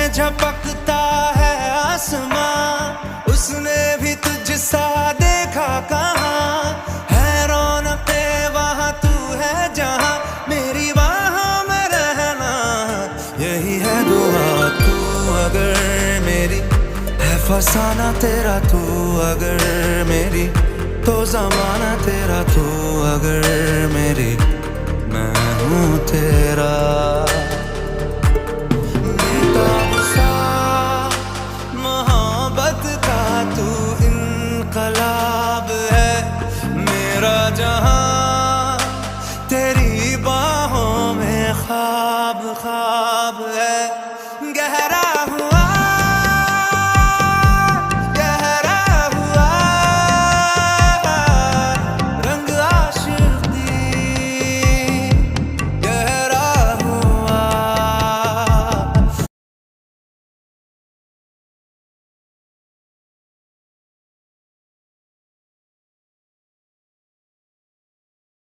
झपकता है आसमां, उसने भी तुझसा देखा कहाँ। है रौनके वहाँ तू है जहाँ, मेरी बाहों में रहना यही है दुआ। तू अगर मेरी है फसाना तेरा, तू अगर मेरी तो ज़माना तेरा, तू अगर मेरी मैं हूँ तेरा। बेताब सा मोहब्बत का तू इनकलाब है, मेरा जहां तेरी बाहों में ख्वाब ख्वाब है। गहरा